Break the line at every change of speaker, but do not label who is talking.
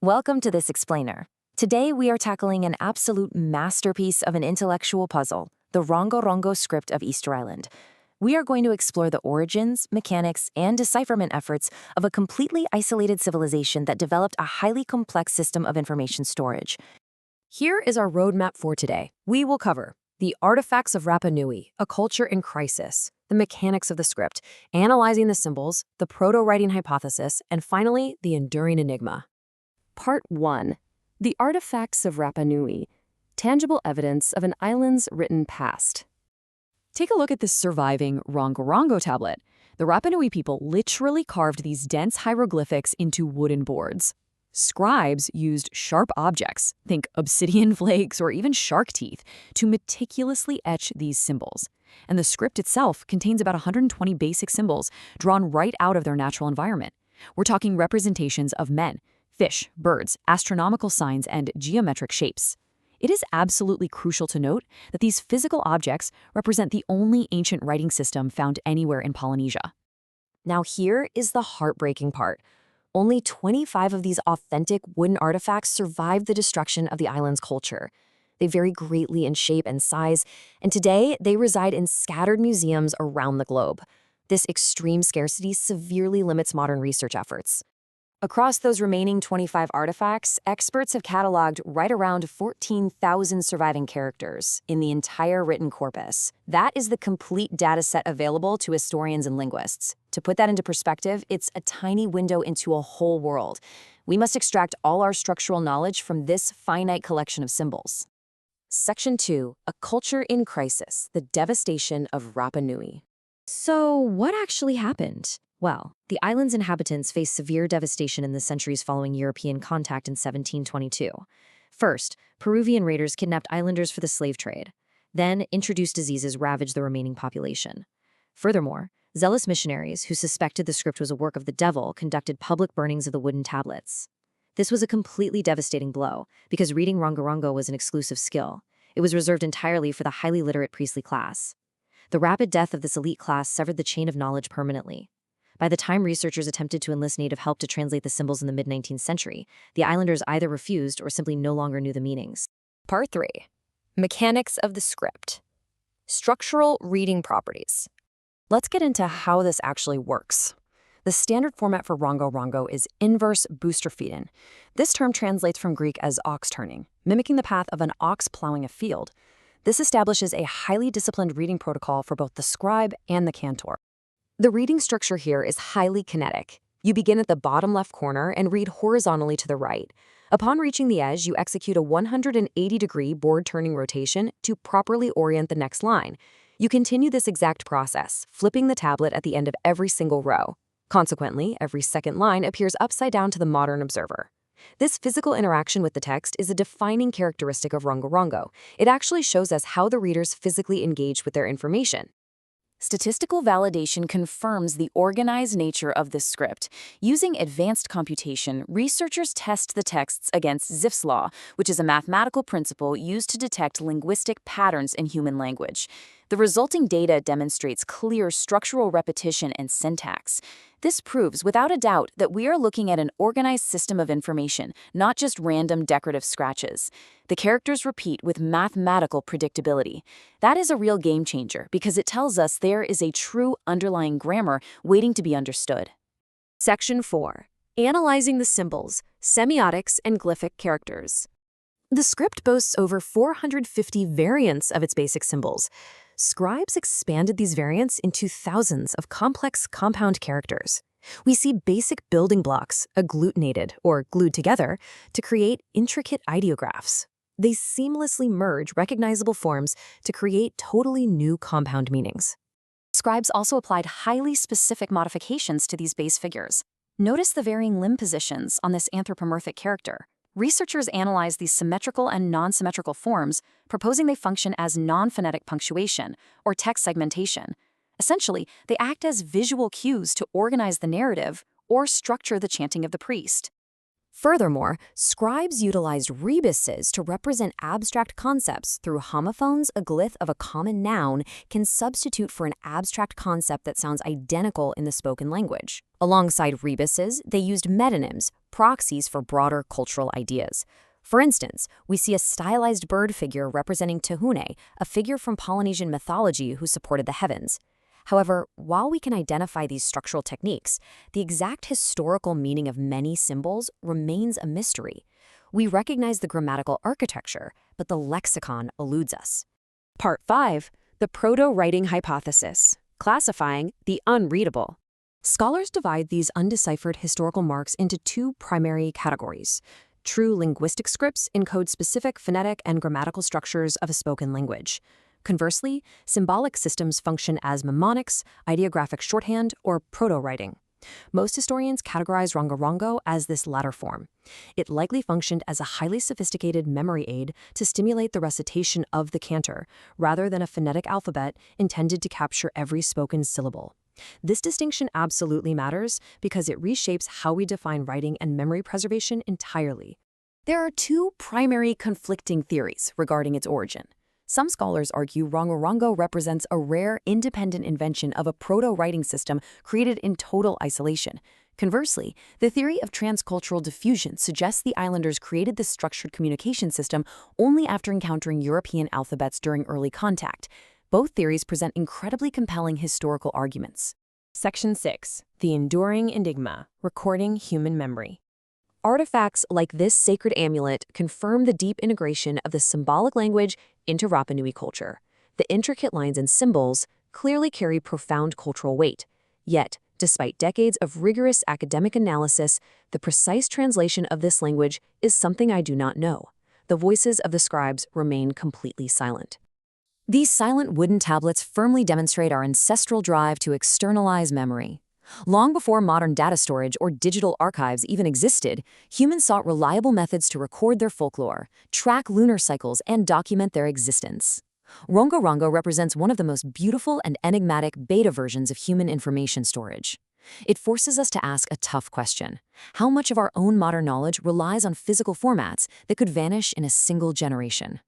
Welcome to this explainer. Today we are tackling an absolute masterpiece of an intellectual puzzle, the Rongorongo Script of Easter Island. We are going to explore the origins, mechanics, and decipherment efforts of a completely isolated civilization that developed a highly complex system of information storage.
Here is our roadmap for today. We will cover the artifacts of Rapa Nui, a culture in crisis, the mechanics of the script, analyzing the symbols, the proto-writing hypothesis, and finally, the enduring enigma. Part 1. The artifacts of Rapa Nui, tangible evidence of an island's written past. Take a look at this surviving Rongorongo tablet. The Rapa Nui people literally carved these dense hieroglyphics into wooden boards. Scribes used sharp objects, think obsidian flakes or even shark teeth, to meticulously etch these symbols. And the script itself contains about 120 basic symbols drawn right out of their natural environment. We're talking representations of men, fish, birds, astronomical signs, and geometric shapes. It is absolutely crucial to note that these physical objects represent the only ancient writing system found anywhere in Polynesia. Now here is the heartbreaking part. Only 25 of these authentic wooden artifacts survived the destruction of the island's culture. They vary greatly in shape and size, and today they reside in scattered museums around the globe. This extreme scarcity severely limits modern research efforts. Across those remaining 25 artifacts, experts have cataloged right around 14,000 surviving characters in the entire written corpus. That is the complete data set available to historians and linguists. To put that into perspective, it's a tiny window into a whole world. We must extract all our structural knowledge from this finite collection of symbols. Section 2. A Culture in Crisis, the Devastation of Rapa Nui. So, what actually happened? Well, the island's inhabitants faced severe devastation in the centuries following European contact in 1722. First, Peruvian raiders kidnapped islanders for the slave trade. Then, introduced diseases ravaged the remaining population. Furthermore, zealous missionaries who suspected the script was a work of the devil conducted public burnings of the wooden tablets. This was a completely devastating blow, because reading Rongorongo was an exclusive skill. It was reserved entirely for the highly literate priestly class. The rapid death of this elite class severed the chain of knowledge permanently. By the time researchers attempted to enlist native help to translate the symbols in the mid-19th century, the islanders either refused or simply no longer knew the meanings. Part 3. Mechanics of the script. Structural reading properties. Let's get into how this actually works. The standard format for Rongorongo is inverse boustrophedon. This term translates from Greek as ox turning, mimicking the path of an ox plowing a field. This establishes a highly disciplined reading protocol for both the scribe and the cantor. The reading structure here is highly kinetic. You begin at the bottom left corner and read horizontally to the right. Upon reaching the edge, you execute a 180-degree board-turning rotation to properly orient the next line. You continue this exact process, flipping the tablet at the end of every single row. Consequently, every second line appears upside down to the modern observer. This physical interaction with the text is a defining characteristic of Rongorongo. It actually shows us how the readers physically engage with their information. Statistical validation confirms the organized nature of this script. Using advanced computation, researchers test the texts against Zipf's law, which is a mathematical principle used to detect linguistic patterns in human language. The resulting data demonstrates clear structural repetition and syntax. This proves without a doubt that we are looking at an organized system of information, not just random decorative scratches. The characters repeat with mathematical predictability. That is a real game changer because it tells us there is a true underlying grammar waiting to be understood. Section 4. Analyzing the symbols, semiotics, and glyphic characters. The script boasts over 450 variants of its basic symbols. Scribes expanded these variants into thousands of complex compound characters. We see basic building blocks agglutinated or glued together to create intricate ideographs. They seamlessly merge recognizable forms to create totally new compound meanings. Scribes also applied highly specific modifications to these base figures. Notice the varying limb positions on this anthropomorphic character. Researchers analyze these symmetrical and non-symmetrical forms, proposing they function as non-phonetic punctuation, or text segmentation. Essentially, they act as visual cues to organize the narrative or structure the chanting of the priest. Furthermore, scribes utilized rebuses to represent abstract concepts through homophones. A glyph of a common noun can substitute for an abstract concept that sounds identical in the spoken language. Alongside rebuses, they used metonyms, proxies for broader cultural ideas. For instance, we see a stylized bird figure representing Tahune, a figure from Polynesian mythology who supported the heavens. However, while we can identify these structural techniques, the exact historical meaning of many symbols remains a mystery. We recognize the grammatical architecture, but the lexicon eludes us. Part 5. The Proto-Writing Hypothesis. Classifying the unreadable. Scholars divide these undeciphered historical marks into two primary categories. True linguistic scripts encode specific phonetic and grammatical structures of a spoken language. Conversely, symbolic systems function as mnemonics, ideographic shorthand, or proto-writing. Most historians categorize Rongorongo as this latter form. It likely functioned as a highly sophisticated memory aid to stimulate the recitation of the cantor, rather than a phonetic alphabet intended to capture every spoken syllable. This distinction absolutely matters because it reshapes how we define writing and memory preservation entirely. There are two primary conflicting theories regarding its origin. Some scholars argue Rongorongo represents a rare, independent invention of a proto-writing system created in total isolation. Conversely, the theory of transcultural diffusion suggests the islanders created this structured communication system only after encountering European alphabets during early contact. Both theories present incredibly compelling historical arguments. Section 6. The Enduring Enigma, Recording Human Memory. Artifacts like this sacred amulet confirm the deep integration of the symbolic language into Rapa Nui culture. The intricate lines and symbols clearly carry profound cultural weight. Yet, despite decades of rigorous academic analysis, the precise translation of this language is something I do not know. The voices of the scribes remain completely silent. These silent wooden tablets firmly demonstrate our ancestral drive to externalize memory. Long before modern data storage or digital archives even existed, humans sought reliable methods to record their folklore, track lunar cycles, and document their existence. Rongorongo represents one of the most beautiful and enigmatic beta versions of human information storage. It forces us to ask a tough question: how much of our own modern knowledge relies on physical formats that could vanish in a single generation?